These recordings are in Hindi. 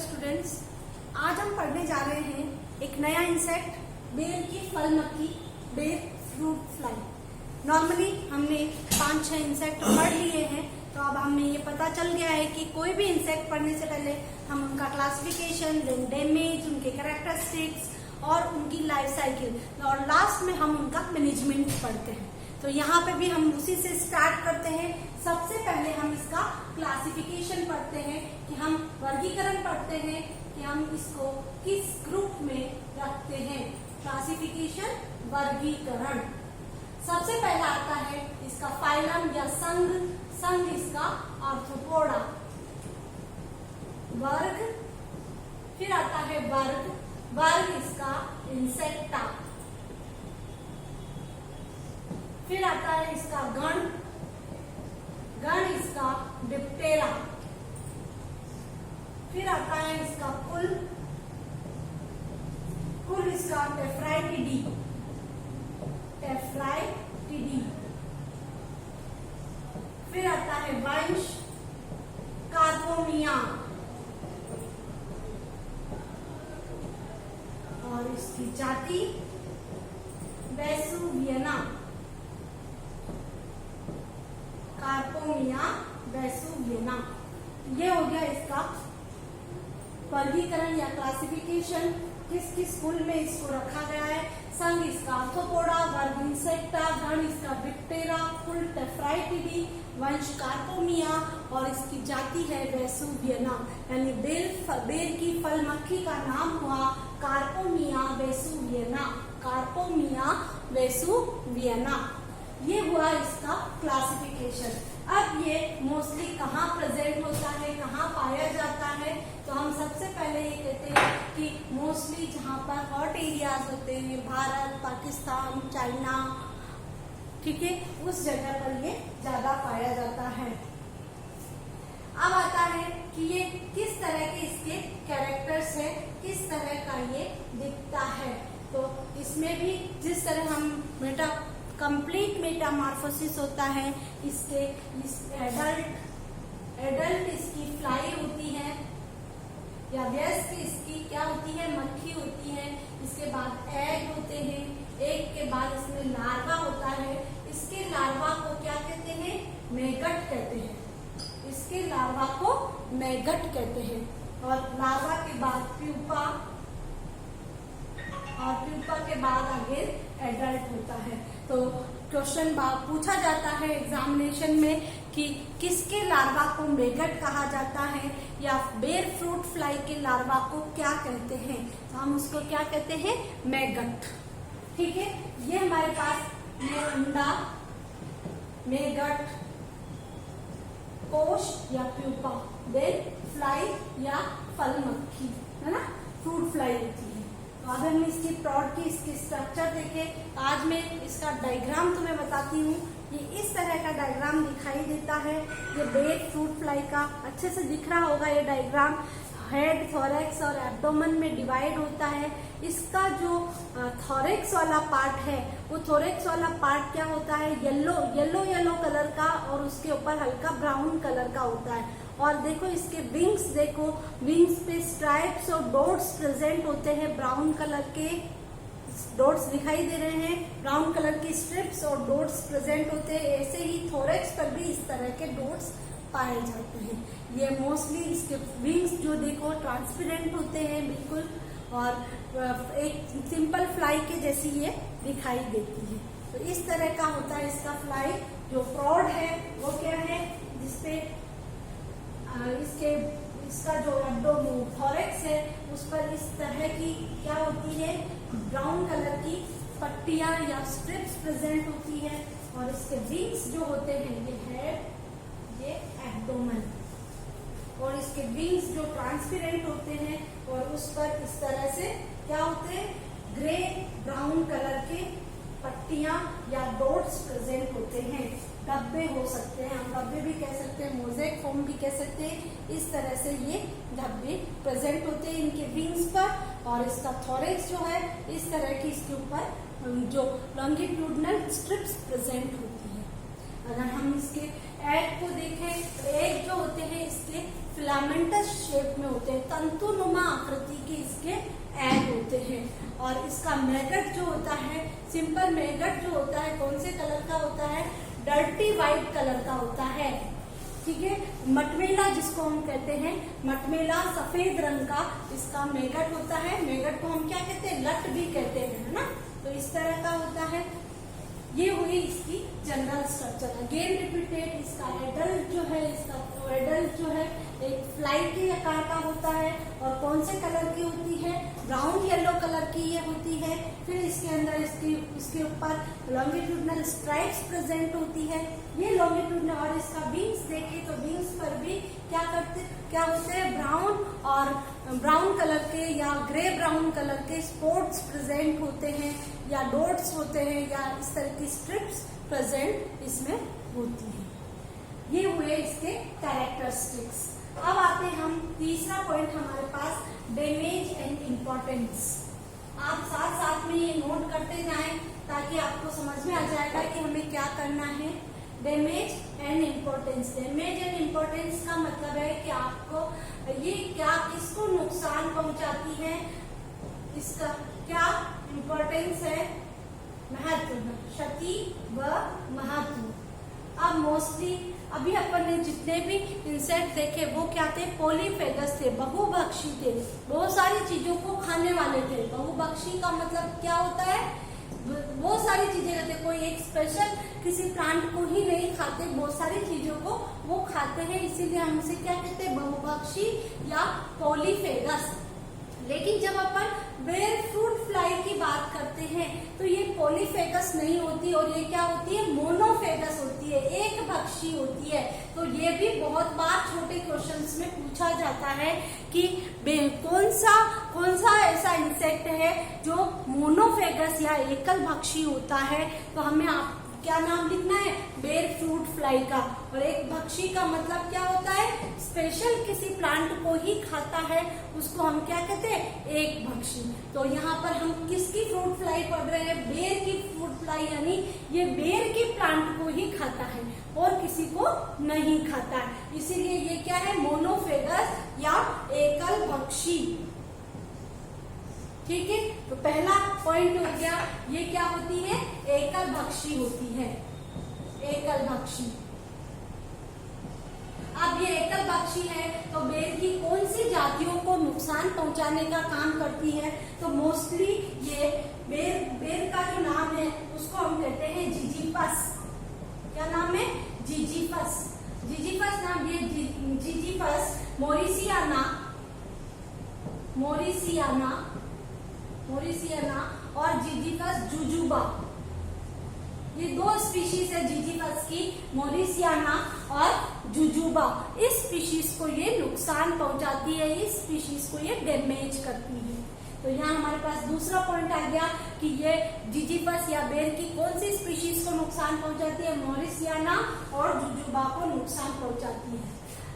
स्टूडेंट्स, आज हम पढ़ने जा रहे हैं एक नया इंसेक्ट, बेर की फल मक्खी, बेर फ्रूट फ्लाई। नॉर्मली हमने 5-6 इंसेक्ट पढ़ लिए हैं, तो अब हमें ये पता चल गया है कि कोई भी इंसेक्ट पढ़ने से पहले हम उनका क्लासिफिकेशन, देन डैमेज, उनके कैरेक्टरिस्टिक्स और उनकी लाइफ साइकिल और लास्ट में हम उनका मैनेजमेंट पढ़ते हैं। तो यहाँ पे भी हम उसी से स्टार्ट करते हैं। सबसे पहले हम इसका क्लासिफिकेशन पढ़ते हैं कि हम वर्गीकरण पढ़ते हैं कि हम इसको किस ग्रुप में रखते हैं। क्लासिफिकेशन, वर्गीकरण। सबसे पहला आता है इसका फाइलम या संघ। संघ इसका आर्थ्रोपोडा, वर्ग। फिर आता है वर्ग, वर्ग इसका इंसेक्टा। फिर आता है इसका गण, गण इसका डिप्टेरा। फिर आता है इसका कुल, कुल इसका टेफ्राइटिडी, टेफ्राइटिडी। फिर आता है वंश, कार्पोमिया। और इसकी जाति वेसुवियना, कार्पोमिया वेसुवियना। ये हो गया इसका वर्गीकरण या क्लासिफिकेशन, किस किस स्कूल में इसको रखा गया है। संघ इसका आर्थ्रोपोडा, वर्ग इंसेक्टा, गण इसका डिप्टेरा, कुल टेफ्राइटिडी, वंश कार्पोमिया और इसकी जाति है वेसुवियना। यानी बेर की फल मक्खी का नाम हुआ कार्पोमिया वेसुवियना, कार्पोमिया वेसुवियना। ये हुआ इसका क्लासिफिकेशन। अब ये मोस्टली कहाँ प्रेजेंट होता है, कहाँ पाया जाता है, तो हम सबसे पहले ये कहते हैं कि मोस्टली जहाँ पर हॉट एरियाज होते हैं, भारत, पाकिस्तान, चाइना, ठीक है, उस जगह पर ये ज्यादा पाया जाता है। अब आता है कि ये किस तरह के इसके कैरेक्टर्स है, किस तरह का ये दिखता है। तो इसमें भी जिस तरह हम कंप्लीट मेटामॉर्फोसिस होता है, इसके एडल्ट इसकी फ्लाई होती है या वयस्क इसकी क्या होती है, मक्खी होती है। इसके बाद एग होते हैं, एग के बाद इसमें लार्वा होता है। इसके लार्वा को क्या कहते हैं, मैगट कहते हैं। इसके लार्वा को मैगट कहते हैं। और लार्वा के बाद प्यूपा और प्यूपा के बाद आगे एडल्ट होता है। तो क्वेश्चन पूछा जाता है एग्जामिनेशन में कि किसके लार्वा को मैगट कहा जाता है या बेर फ्रूट फ्लाई के लार्वा को क्या कहते हैं, तो हम उसको क्या कहते हैं, मैगट। ठीक है, ये हमारे पास ये अंडा, मैगट, कोश या प्यूपा, बेर फ्लाई या फल मक्खी, है ना, फ्रूट फ्लाई होती है। तो अगर हम इसकी प्लॉट की इसकी स्ट्रक्चर देखें, आज मैं इसका डायग्राम तुम्हें बताती हूँ। ये इस तरह का डायग्राम दिखाई देता है। ये बेर फ्रूट फ्लाई का अच्छे से दिख रहा होगा ये डायग्राम। हेड, थोरैक्स और एब्डोमेन में डिवाइड होता है। इसका जो थोरैक्स वाला पार्ट है, वो थोरैक्स वाला पार्ट क्या होता है, येलो कलर का और उसके ऊपर हल्का ब्राउन कलर का होता है। और देखो इसके विंग्स, देखो विंग्स पे स्ट्राइप्स और डॉट्स प्रेजेंट होते हैं, ब्राउन कलर के डॉट्स दिखाई दे रहे हैं, ब्राउन कलर की स्ट्रिप्स और डॉट्स प्रेजेंट होते हैं। ऐसे ही थोरैक्स पर भी इस तरह के डॉट्स पाए जाते हैं। ये मोस्टली इसके विंग्स जो देखो ट्रांसपेरेंट होते हैं बिल्कुल, और एक सिंपल फ्लाई के जैसी ये दिखाई देती है। तो इस तरह का होता है इसका फ्लाई। जो प्रॉड है वो क्या है, जिसपे इसका जो थोरैक्स है उस पर इस तरह की क्या होती है, ब्राउन कलर की पट्टियां या स्ट्रिप्स प्रेजेंट होती है। और इसके विंग्स जो होते हैं, ये हेड, ये एब्डोमेन, और इसके विंग्स जो ट्रांसपेरेंट होते हैं और उस पर इस तरह से क्या होते हैं, ग्रे ब्राउन कलर के पट्टियां या डॉट्स प्रेजेंट होते हैं। धब्बे हो सकते हैं, हम धब्बे भी कह सकते हैं, मोज़ेक फॉर्म भी कह सकते हैं। इस तरह से ये धब्बे प्रेजेंट होते हैं इनके विंग्स पर। और इसका थोरैक्स जो है इस तरह की, इसके ऊपर जो लॉन्गिट्यूडनल स्ट्रिप्स प्रेजेंट होती है। अगर हम इसके एग को देखें तो एग जो होते हैं इसके फिलामेंटस शेप में होते हैं, तंतुनुमा आकृति के इसके एग होते हैं। और इसका मैगट जो होता है, सिंपल मैगट जो होता है कौन से कलर का होता है, डर्टी व्हाइट कलर का होता है। ठीक है, मटमेला जिसको हम कहते हैं, मटमेला सफेद रंग का इसका मैगट होता है। मैगट को हम क्या कहते हैं, लट भी कहते हैं, है ना। तो इस तरह का होता है। ये हुई इसकी जनरल स्ट्रक्चर। अगेन रिपीटेड, इसका एडल्ट जो है, इसका एडल्ट जो है एक फ्लाई के आकार का होता है और कौन से कलर की होती है, ब्राउन येलो कलर की ये होती है। फिर इसके अंदर इसके ऊपर लॉन्गिट्यूडनल स्ट्राइप्स प्रेजेंट होती है। ये लॉन्गिट्यूडनल, और इसका विंग्स देखें तो विंग्स पर भी क्या होते हैं, ब्राउन कलर के या ग्रे ब्राउन कलर के स्पॉट्स प्रेजेंट होते हैं, या डॉट्स होते हैं, या इस तरह की स्ट्रिप्स प्रेजेंट इसमें होती है। ये हुए इसके कैरेक्टरिस्टिक्स। अब आते हैं हम तीसरा पॉइंट हमारे पास, डैमेज एंड इम्पोर्टेंस। आप साथ साथ में ये नोट करते जाएं ताकि आपको समझ में आ जाएगा कि हमें क्या करना है। Damage and importance. Damage and importance का मतलब है कि आपको ये क्या किसको नुकसान पहुंचाती है, इसका क्या इम्पोर्टेंस है, महत्व, क्षति व महत्व। अब मोस्टली अभी अपन ने जितने भी इंसेक्ट देखे वो क्या थे, पॉलीफेगस थे, बहुभक्षी थे, बहुत सारी चीजों को खाने वाले थे। बहुभक्षी का मतलब क्या होता है, बहुत सारी चीजें खाते, कोई एक स्पेशल किसी प्लांट को ही नहीं खाते, बहुत सारी चीजों को वो खाते हैं, इसीलिए हम उसे क्या कहते हैं, बहुभक्षी या पॉलीफेगस। लेकिन जब अपन बेर फ्रूट फ्लाई की बात करते हैं तो ये पॉलीफेगस नहीं होती, और ये क्या होती है, मोनोफेगस होती है, एक भक्षी होती है। तो ये भी बहुत बार छोटे क्वेश्चंस में पूछा जाता है कि कौन सा ऐसा इंसेक्ट है जो मोनोफेगस या एकल भक्षी होता है। तो हमें क्या नाम लिखना है, बेर फ्रूट फ्लाई का। और एक भक्षी का मतलब क्या होता है, स्पेशल किसी प्लांट को ही खाता है, उसको हम क्या कहते हैं, एक भक्षी। तो यहाँ पर हम किसकी फ्रूट फ्लाई पढ़ रहे हैं, बेर की फ्रूट फ्लाई, यानी ये बेर के प्लांट को ही खाता है और किसी को नहीं खाता है, इसीलिए ये क्या है, मोनोफेगस या एकल भक्षी। ठीक है, तो पहला पॉइंट हो गया, ये क्या होती है, एकल भक्षी होती है, एकल भक्षी। अब ये एकल भक्षी है तो बेर की कौन सी जातियों को नुकसान पहुंचाने का काम करती है, तो मोस्टली ये बेर का जो नाम है उसको हम कहते हैं जिजीफस। क्या नाम है, जिजीफस। जिजीफस नाम, ये जिजीफस मोरिसियाना और जिजीफस जुजुबा, ये दो स्पीशीज है जिजीफस की, मोरिसियाना और जुजुबा। इस स्पीशीज को ये नुकसान पहुंचाती है, इस स्पीशीज को ये डैमेज करती है। तो यहाँ हमारे पास दूसरा पॉइंट आ गया कि ये जिजीफस या बेर की कौन सी स्पीशीज को नुकसान पहुंचाती है, मोरिसियाना और जुजुबा को नुकसान पहुंचाती है।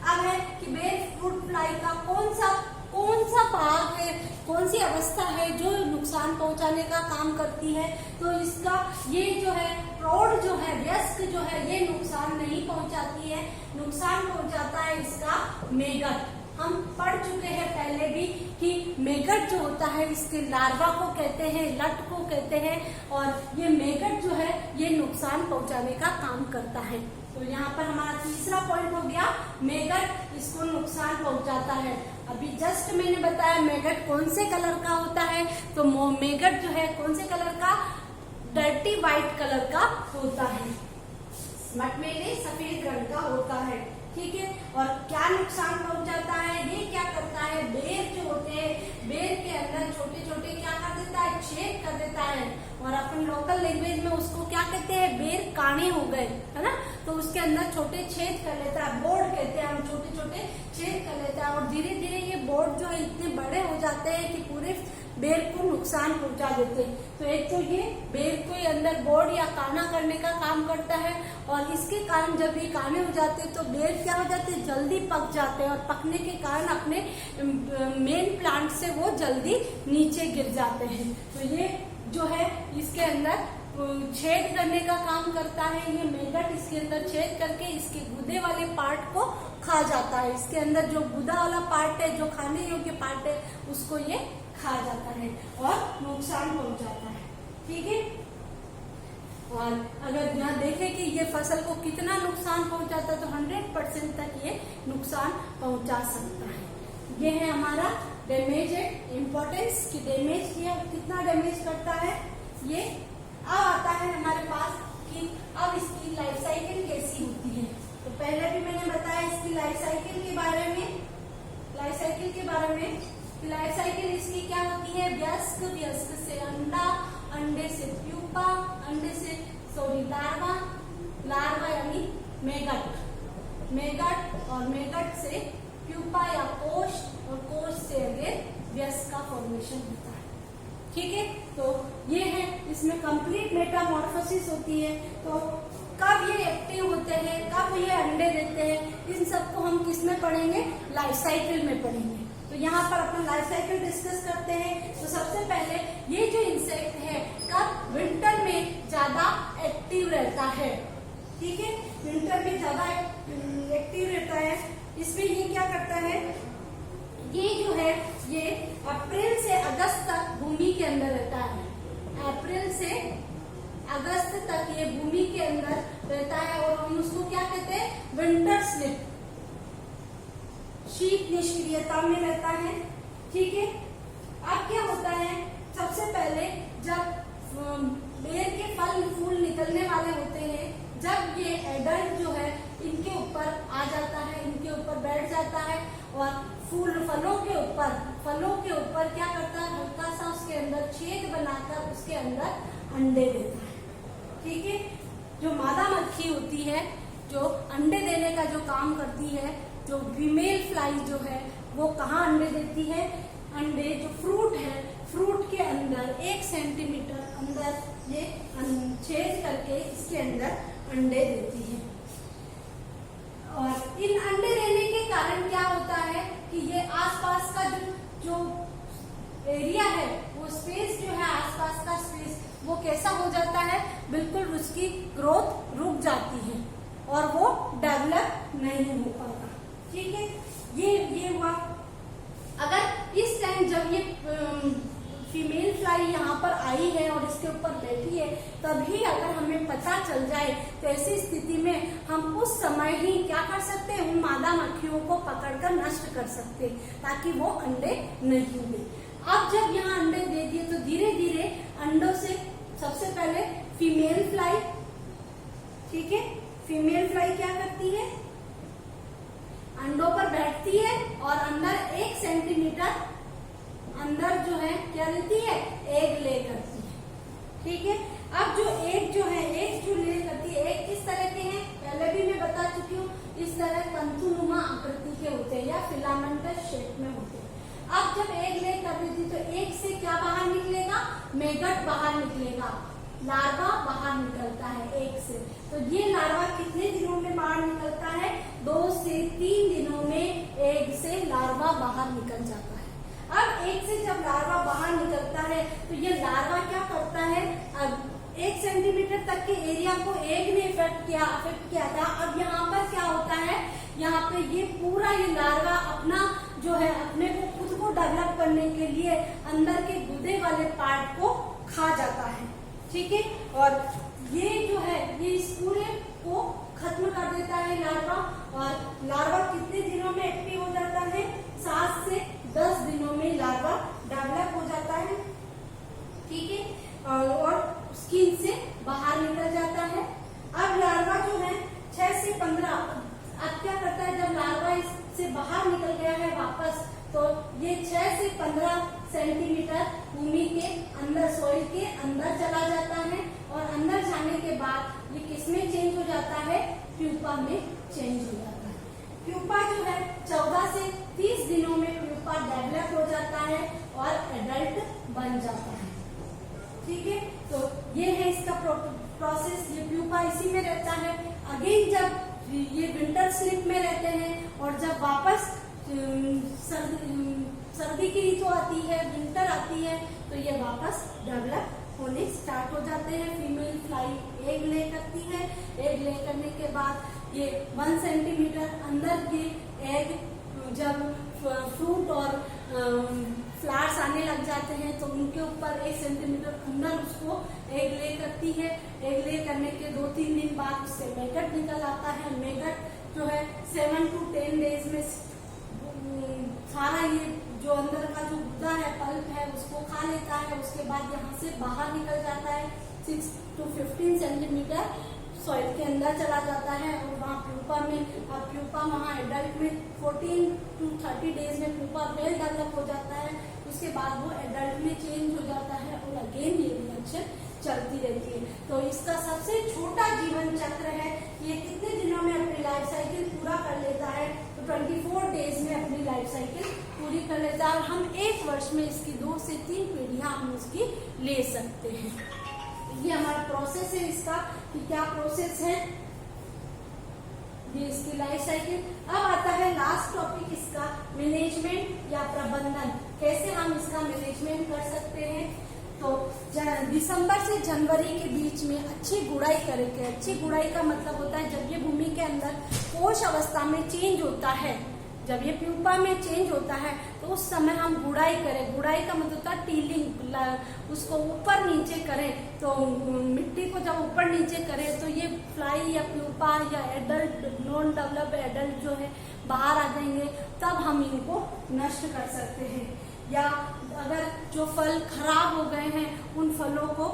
अब है कि बेर फ्रूट फ्लाई का कौन सा भाग है, कौन सी अवस्था है जो नुकसान पहुंचाने का काम करती है, तो इसका ये जो है प्रौढ़ जो है, वयस्क जो है, ये नुकसान नहीं पहुंचाती है, नुकसान पहुंचाता है इसका मेगट। हम पढ़ चुके हैं पहले भी कि मेगट जो होता है इसके लार्वा को कहते हैं, लट को कहते हैं, और ये मेगट जो है ये नुकसान पहुंचाने का काम करता है। तो यहाँ पर हमारा तीसरा पॉइंट हो गया, मेगट इसको नुकसान पहुंचाता है। अभी जस्ट मैंने बताया मेगट कौन से कलर का होता है, तो मेगट जो है कौन से कलर का, डर्टी व्हाइट कलर का होता है, मटमेले सफेद रंग का होता है। ठीक है, और क्या नुकसान पहुंचाता है, ये क्या करता है, बेर जो होते हैं, बेर के अंदर छोटे छोटे क्या कर देता है, छेद कर देता है, और अपन लोकल लैंग्वेज में उसको क्या कहते हैं, बेर काने हो गए, है ना। तो उसके अंदर छोटे छेद कर लेता है, बोर्ड कहते हैं हम, छोटे छोटे छेद कर लेता है, और धीरे धीरे ये बोर्ड जो है इतने बड़े हो जाते हैं कि पूरे बेर को नुकसान पहुंचा देते हैं। तो एक तो ये बेर को अंदर बोर्ड या काना करने का काम करता है, और इसके कारण जब ये काने हो जाते हैं तो बेर क्या हो जाते हैं, जल्दी पक जाते हैं, और पकने के कारण अपने मेन प्लांट से वो जल्दी नीचे गिर जाते हैं। तो ये जो है इसके अंदर छेद करने का काम करता है। ये मैगट इसके अंदर छेद करके इसके गुदे वाले पार्ट को खा जाता है। इसके अंदर जो गुदा वाला पार्ट है, जो खाने योग्य पार्ट है, उसको ये खा जाता है और नुकसान पहुंचाता है। ठीक है, और अगर यहाँ देखें कि ये फसल को कितना नुकसान पहुंचाता है तो 100% तक ये नुकसान पहुंचा सकता है। ये है हमारा डैमेज इम्पोर्टेंस की डैमेज ये कितना डैमेज करता है। ये अब आता है हमारे पास कि अब इसकी लाइफ साइकिल कैसी होती है। तो पहले भी मैंने बताया इसकी लाइफ साइकिल के बारे में, लाइफ साइकिल इसकी क्या होती है। वयस्क, वयस्क से अंडा, अंडे से प्यूपा, अंडे से लार्वा, लार्वा यानी मेगट, मेगट और मेगट से प्यूपा या कोश, और कोश से आगे वयस्क का फॉर्मेशन होता है। ठीक है, तो ये है, इसमें कंप्लीट मेटामॉर्फोसिस होती है। तो कब ये एक्टिव होते हैं, कब ये अंडे देते हैं, इन सबको हम किस में पढ़ेंगे, लाइफ साइकिल में पढ़ेंगे। तो यहाँ पर अपन लाइफ साइकिल डिस्कस करते हैं। तो सबसे पहले ये जो इंसेक्ट है कब विंटर में ज्यादा एक्टिव रहता है। ठीक है, विंटर में ज्यादा एक्टिव रहता है। इसमें ये क्या करता है, ये जो है ये अप्रैल से अगस्त तक भूमि के अंदर रहता है। अप्रैल से अगस्त तक ये भूमि के अंदर रहता है और हम उसको क्या कहते हैं, विंटर स्लिप, शीत निष्क्रियता में रहता है। ठीक है, अब क्या होता है, सबसे पहले जब बेर के फल फूल निकलने वाले होते हैं, जब ये एडल्ट जो है इनके ऊपर आ जाता है, इनके ऊपर बैठ जाता है और फलों के ऊपर क्या करता है, हल्का सा उसके अंदर छेद बनाकर उसके अंदर अंडे देता है। ठीक है, जो मादा मक्खी होती है जो अंडे देने का जो काम करती है, जो फीमेल फ्लाई जो है वो कहाँ अंडे देती है, अंडे जो फ्रूट है, फ्रूट के अंदर 1 सेंटीमीटर अंदर ये छेद करके इसके अंदर अंडे देती है। और इन अंडे देने के कारण क्या होता है कि ये आसपास का जो एरिया है, वो स्पेस जो है, आसपास का स्पेस वो कैसा हो जाता है, बिल्कुल उसकी ग्रोथ रुक जाती है और वो डेवलप नहीं हो पाता। ठीक है, ये हुआ। अगर इस टाइम जब ये फीमेल फ्लाई यहाँ पर आई है और इसके ऊपर बैठी है, तभी अगर हमें पता चल जाए तो ऐसी स्थिति में हम उस समय ही क्या कर सकते हैं, उन मादा मक्खियों को पकड़कर नष्ट कर सकते हैं ताकि वो अंडे नहीं दे। अब जब यहाँ अंडे दे दिए तो धीरे धीरे अंडों से सबसे पहले फीमेल फ्लाई, ठीक है, फीमेल फ्लाई क्या करती है, अंडों पर बैठती है और अंदर 1 सेंटीमीटर अंदर जो है क्या रहती है, एग ले करती है। ठीक है, अब जो एग जो ले करती है, एग किस तरह के हैं, पहले भी मैं बता चुकी हूँ, इस तरह तंतुनुमा आकृति के होते हैं या फिलामेंटस शेप में होते हैं। अब जब एग ले कर रही थी तो एग से क्या बाहर निकलेगा, मेगट बाहर निकलेगा, लार्वा बाहर निकलता है एग से। तो ये लार्वा कितने दिनों में बाहर निकलता है, 2 से 3 दिनों में एग से लार्वा बाहर निकल जाता है। अब एग से जब लार्वा बाहर निकलता है तो ये लार्वा क्या करता है, अब 1 सेंटीमीटर तक के एरिया को एग ने अफेक्ट किया था। अब यहाँ पर क्या होता है, यहाँ पे ये पूरा ये लार्वा अपना जो है अपने को खुद को डेवलप करने के लिए अंदर के गुदे वाले पार्ट को खा जाता है। ठीक है, और ये जो है ये इस पूरे को खत्म कर देता है लार्वा। और लार्वा कितने दिनों में एक्टिव हो जाता है, 7 से 10 दिनों में लार्वा डेवलप हो जाता है। ठीक है, और स्किन से बाहर निकल जाता है। अब लार्वा जो है 6 से 15, अब क्या करता है, जब लार्वा इससे बाहर निकल गया है वापस, तो ये 6 से 15 सेंटीमीटर भूमि के अंदर, सॉइल के अंदर चला जाता है और अंदर जाने के बाद ये किसमें चेंज हो जाता है, प्यूपा में चेंज हो जाता है। प्यूपा जो है 14 से 30 दिनों में प्यूपा डेवलप हो जाता है और एडल्ट बन जाता है। ठीक है, तो ये है इसका प्रोसेस। ये प्यूपा इसी में रहता है। अगेन जब ये विंटर स्लिप में रहते हैं और जब वापस सर्दी की ऋतु आती है, विंटर आती है, तो ये वापस डेवलप होने स्टार्ट हो जाते हैं। फीमेल फ्लाई एग ले करती है। एग ले करने के बाद ये 1 सेंटीमीटर अंदर के एग जब फ्रूट और फ्लावर्स आने लग जाते हैं तो उनके ऊपर 1 सेंटीमीटर अंदर उसको एग ले करती है। एग ले करने के 2-3 दिन बाद उससे मैगट निकल आता है। मैगट जो है 7 to 10 डेज में सारा ये जो अंदर का जो गुद्दा है, पल्प है, उसको खा लेता है। उसके बाद यहाँ से बाहर निकल जाता है। 6 to 15 सेंटीमीटर सॉइल के अंदर चला जाता है और वहाँ प्यूपा में, अब प्यूपा वहाँ एडल्ट में 14 to 30 डेज में प्यूपा वेल डेवलप हो जाता है। उसके बाद वो एडल्ट में चेंज हो जाता है और अगेन ये रिएक्शन चलती रहती है। तो इसका सबसे छोटा जीवन चक्र है। ये कितने दिनों में अपनी लाइफ साइकिल पूरा कर लेता है? तो 24 डेज में अपनी लाइफ साइकिल पूरी कर लेता है और हम 1 वर्ष में इसकी 2 से 3 पीढ़ियां हम उसकी ले सकते हैं। ये हमारा प्रोसेस है इसका कि क्या प्रोसेस है, ये इसकी लाइफ साइकिल। अब आता है लास्ट टॉपिक इसका, मैनेजमेंट या प्रबंधन। कैसे हम इसका मैनेजमेंट कर सकते हैं? तो दिसंबर से जनवरी के बीच में अच्छी गुड़ाई करेंगे। अच्छी गुड़ाई का मतलब होता है जब ये भूमि के अंदर कोश अवस्था में चेंज होता है, जब ये प्यूपा में चेंज होता है तो उस समय हम गुड़ाई करें। गुड़ाई का मतलब होता है टीलिंग, उसको ऊपर नीचे करें। तो मिट्टी को जब ऊपर नीचे करें तो ये फ्लाई या प्यूपा या एडल्ट, नॉन डेवलप एडल्ट जो है बाहर आ जाएंगे, तब हम इनको नष्ट कर सकते हैं। या अगर जो फल खराब हो गए हैं उन फलों को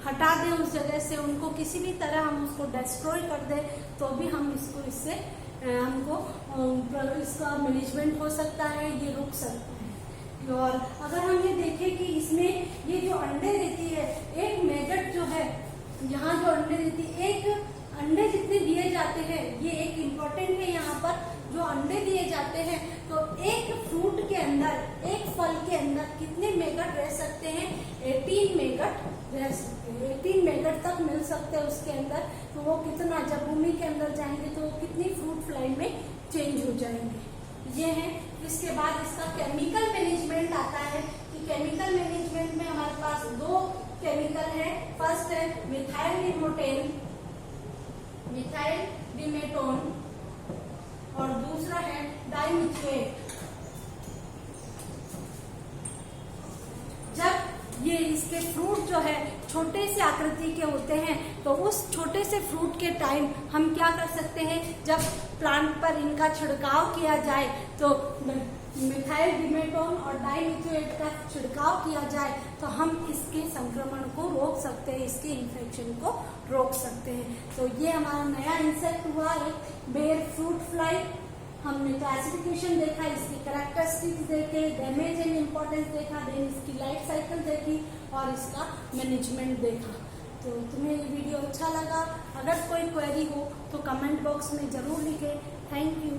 हटा दें उस जगह से, उनको किसी भी तरह हम उसको डिस्ट्रॉय कर दें तो भी हम इसको इससे हमको इसका मैनेजमेंट हो सकता है, ये रुक सकता है। और अगर हम ये देखें कि इसमें ये जो अंडे देती है, एक मैगट जो है यहाँ जो अंडे देती है, एक अंडे जितने दिए जाते हैं, ये एक इम्पोर्टेंट है यहाँ पर, जो अंडे दिए जाते हैं तो एक फ्रूट के अंदर, एक फल के अंदर कितने मैगट रह सकते हैं? 18 मैगट रह सकते हैं। 18 मैगट तक मिल सकते हैं उसके अंदर। तो वो कितना, जब भूमि के अंदर जाएंगे तो वो कितनी फ्रूट फ्लाई में चेंज हो जाएंगे। ये है। इसके बाद इसका केमिकल मैनेजमेंट आता है कि केमिकल मैनेजमेंट में हमारे पास 2 केमिकल है। फर्स्ट है मिथाइल डिमेटोन और दूसरा है डाइमिथोएट। जब ये इसके फ्रूट जो है छोटे से आकृति के होते हैं तो उस छोटे से फ्रूट के टाइम हम क्या कर सकते हैं, जब प्लांट पर इनका छिड़काव किया जाए तो मिथाइल डिमेटोन और डाइमिथोएट का छिड़काव किया जाए तो हम इसके संक्रमण को रोक सकते हैं, इसके इन्फेक्शन को रोक सकते हैं। तो ये हमारा नया इंसेक्ट हुआ एक बेर फ्रूट फ्लाई। हमने क्लासिफिकेशन देखा, इसकी कैरेक्टरिस्टिक्स देखे, डैमेज एंड इम्पोर्टेंस देखा, देन इसकी लाइफ साइकिल देखी और इसका मैनेजमेंट देखा। तो तुम्हें ये वीडियो अच्छा लगा? अगर कोई क्वेरी हो तो कमेंट बॉक्स में जरूर लिखें। Thank you.